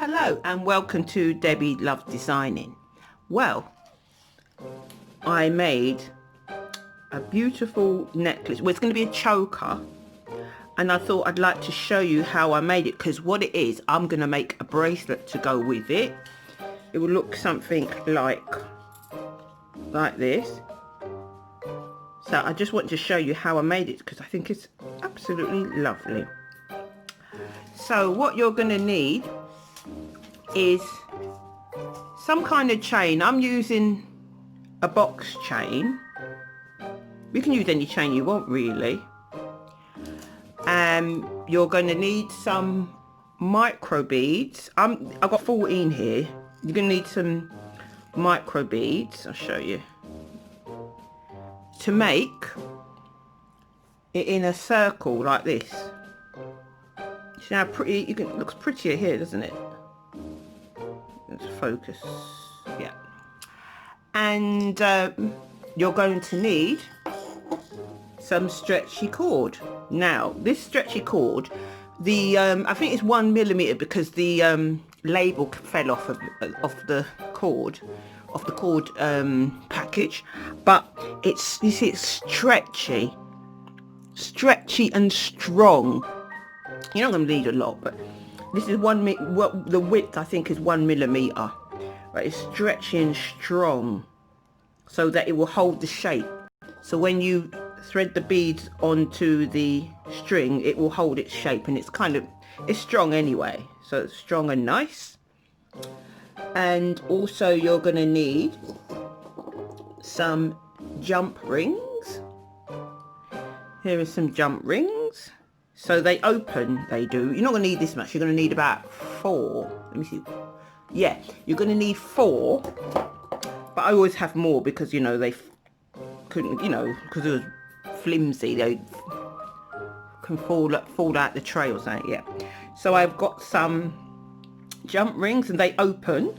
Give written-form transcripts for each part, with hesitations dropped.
Hello and welcome to Debbie Loves Designing. Well, I made a beautiful necklace. Well, it's going to be a choker, and I thought I'd like to show you how I made it, because what it is, I'm going to make a bracelet to go with it. It will look something like this. So I just want to show you how I made it because I think it's absolutely lovely. So what you're going to need is some kind of chain. I'm using a box chain. You can use any chain you want really. You're going to need some micro beads. I've got 14 here. You're going to need some micro beads. I'll show you. To make it in a circle like this. See how pretty, it looks prettier here, doesn't it? Let's focus, yeah. And you're going to need some stretchy cord. Now, this stretchy cord, I think it's 1mm because the label fell off of the cord, package, but it's, you see, it's stretchy and strong. You're not going to need a lot, but this is the width I think is 1mm, but it's stretchy and strong so that it will hold the shape. So when you thread the beads onto the string, it will hold its shape, and it's strong anyway, so it's strong and nice. And also you're going to need some jump rings. Here are some jump rings. So they open, they do. You're not going to need this much. You're going to need about 4. Let me see. Yeah, you're going to need 4. But I always have more because, you know, they couldn't, you know, because it was flimsy. They can fall out the tray or something, yeah. So I've got some jump rings and they open.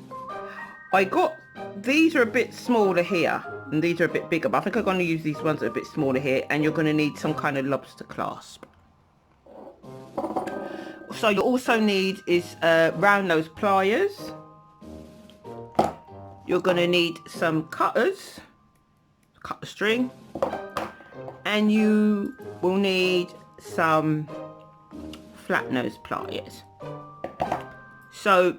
These are a bit smaller here and these are a bit bigger, but I think I'm going to use these ones that are a bit smaller here, and you're going to need some kind of lobster clasp. So you also need is round nose pliers. You're going to need some cutters, cut the string, and you will need some flat nose pliers. So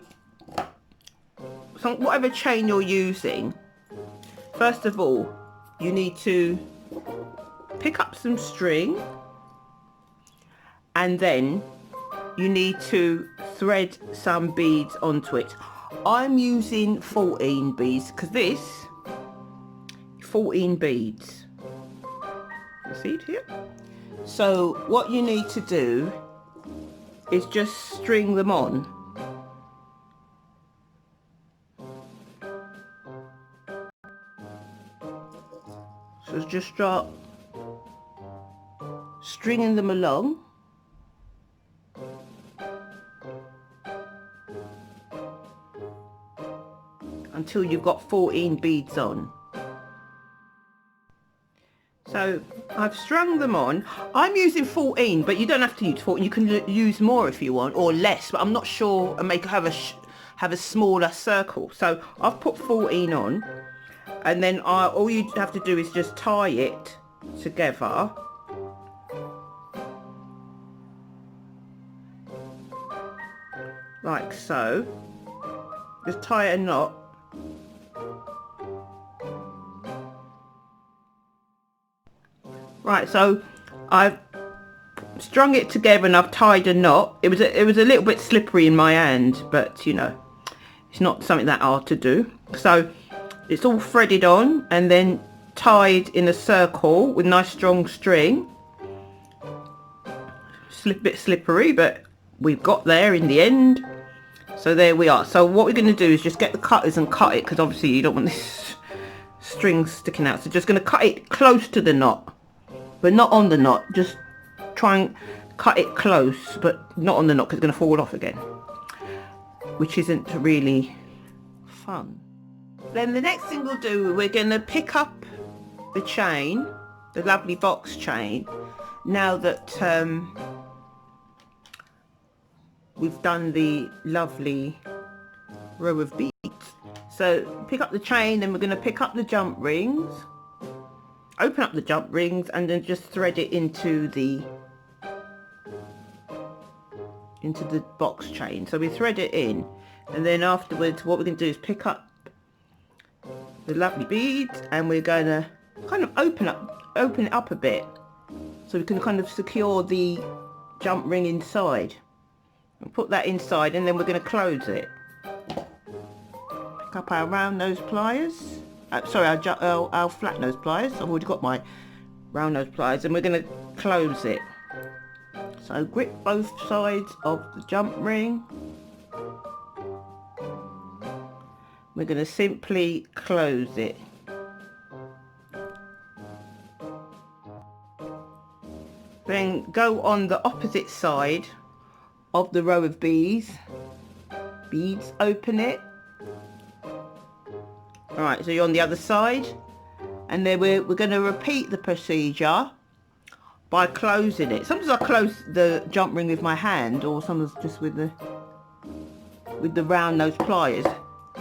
whatever chain you're using, first of all you need to pick up some string, and then you need to thread some beads onto it. I'm using 14 beads because this 14 beads. You see it here? So what you need to do is just string them on. So just start stringing them along. Until you've got 14 beads on. So I've strung them on. I'm using 14, but you don't have to use 14. You can use more if you want, or less, but I'm not sure, and have a smaller circle. So I've put 14 on, and then all you have to do is just tie it together. Like so. Just tie a knot. Right, so I've strung it together and I've tied a knot. It was a little bit slippery in my hand, but you know, it's not something that hard to do. So it's all threaded on and then tied in a circle with nice strong string. A bit slippery, but we've got there in the end. So there we are. So what we're going to do is just get the cutters and cut it, because obviously you don't want this string sticking out. So just going to cut it close to the knot. But not on the knot, just try and cut it close, but not on the knot because it's going to fall off again, which isn't really fun. Then the next thing we'll do, we're going to pick up the chain, the lovely box chain, now that we've done the lovely row of beads. So pick up the chain, then we're going to pick up the jump rings, open up the jump rings, and then just thread it into the box chain. So we thread it in, and then afterwards what we're going to do is pick up the lovely beads, and we're going to kind of open it up a bit so we can kind of secure the jump ring inside, and put that inside, and then we're going to close it. Pick up our round nose pliers, sorry, our flat nose pliers. I've already got my round nose pliers, and we're going to close it. So grip both sides of the jump ring. We're going to simply close it. Then go on the opposite side of the row of beads, open it. Alright, so you're on the other side, and then we're going to repeat the procedure by closing it. Sometimes I close the jump ring with my hand, or sometimes just with the round nose pliers.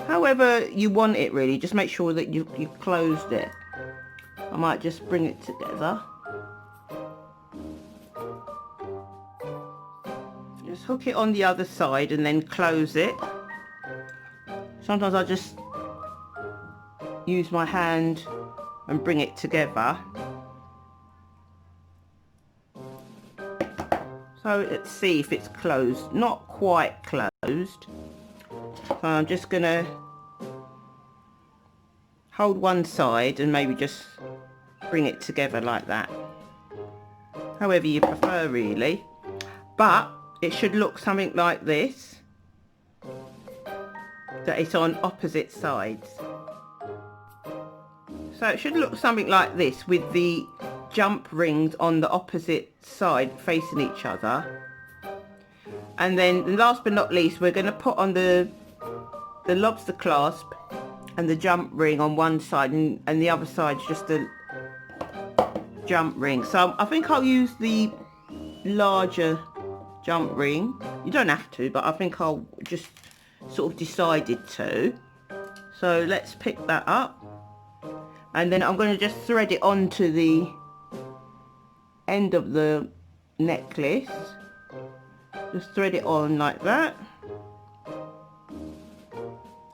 However you want it, really, just make sure that you've closed it. I might just bring it together. Just hook it on the other side and then close it. Sometimes I just use my hand and bring it together. So let's see if it's closed. Not quite closed. So I'm just going to hold one side and maybe just bring it together like that. However you prefer, really. But it should look something like this. That it's on opposite sides. So it should look something like this, with the jump rings on the opposite side facing each other. And then last but not least, we're going to put on the lobster clasp and the jump ring on one side, and the other side is just the jump ring. So I think I'll use the larger jump ring. You don't have to, but I think I'll just sort of decided to. So let's pick that up, and then I'm going to just thread it onto the end of the necklace. Just thread it on like that.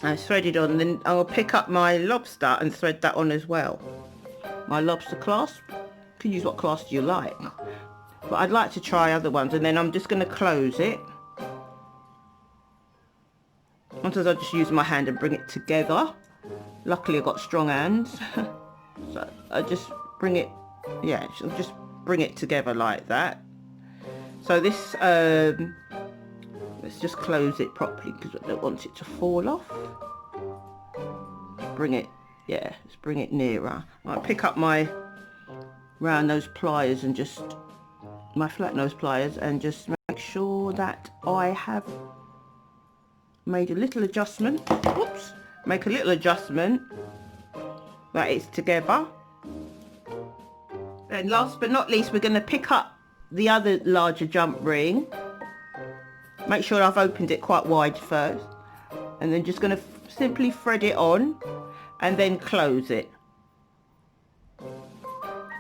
I thread it on, then I'll pick up my lobster and thread that on as well. My lobster clasp. You can use what clasp you like, but I'd like to try other ones. And then I'm just going to close it. Sometimes I just use my hand and bring it together. Luckily I've got strong hands. So I just bring it, yeah, just bring it together like that. So this, let's just close it properly because I don't want it to fall off. Bring it, yeah, let's bring it nearer. I'll pick up my round nose pliers and just, my flat nose pliers, and just make sure that I have made a little adjustment. Whoops, make a little adjustment that it's together. And last but not least, we're going to pick up the other larger jump ring. Make sure I've opened it quite wide first, and then just going to simply thread it on and then close it.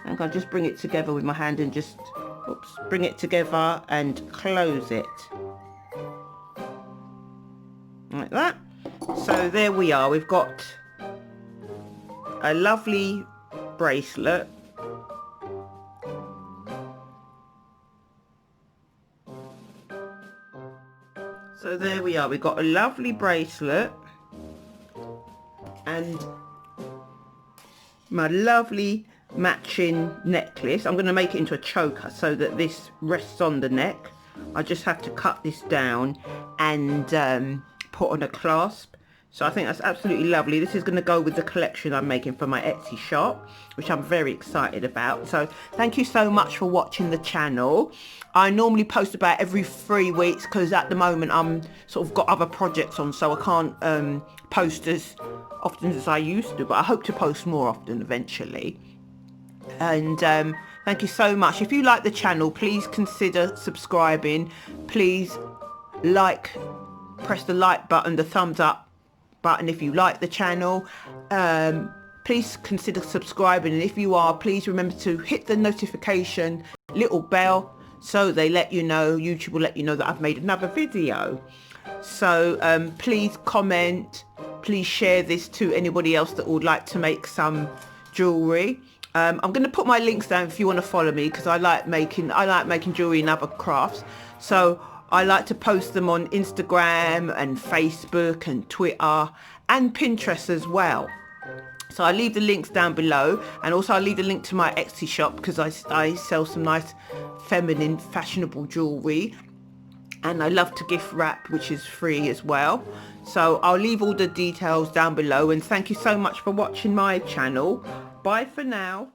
And I'll just bring it together with my hand and just, oops, bring it together and close it like that. So there we are, we've got a lovely bracelet. So there we are, we've got a lovely bracelet and my lovely matching necklace. I'm going to make it into a choker so that this rests on the neck. I just have to cut this down and put on a clasp. So I think that's absolutely lovely. This is going to go with the collection I'm making for my Etsy shop, which I'm very excited about. So thank you so much for watching the channel. I normally post about every 3 weeks because at the moment I'm sort of got other projects on, so I can't post as often as I used to, but I hope to post more often eventually. And thank you so much. If you like the channel, please consider subscribing. Please press the like button, the thumbs up, button if you like the channel. Please consider subscribing, and if you are, please remember to hit the notification little bell so they let you know, YouTube will let you know that I've made another video. So please comment, please share this to anybody else that would like to make some jewellery. I'm going to put my links down if you want to follow me, because I like making jewellery and other crafts. So I like to post them on Instagram and Facebook and Twitter and Pinterest as well. So I'll leave the links down below, and also I'll leave the link to my Etsy shop, because I sell some nice feminine fashionable jewellery, and I love to gift wrap, which is free as well. So I'll leave all the details down below, and thank you so much for watching my channel. Bye for now.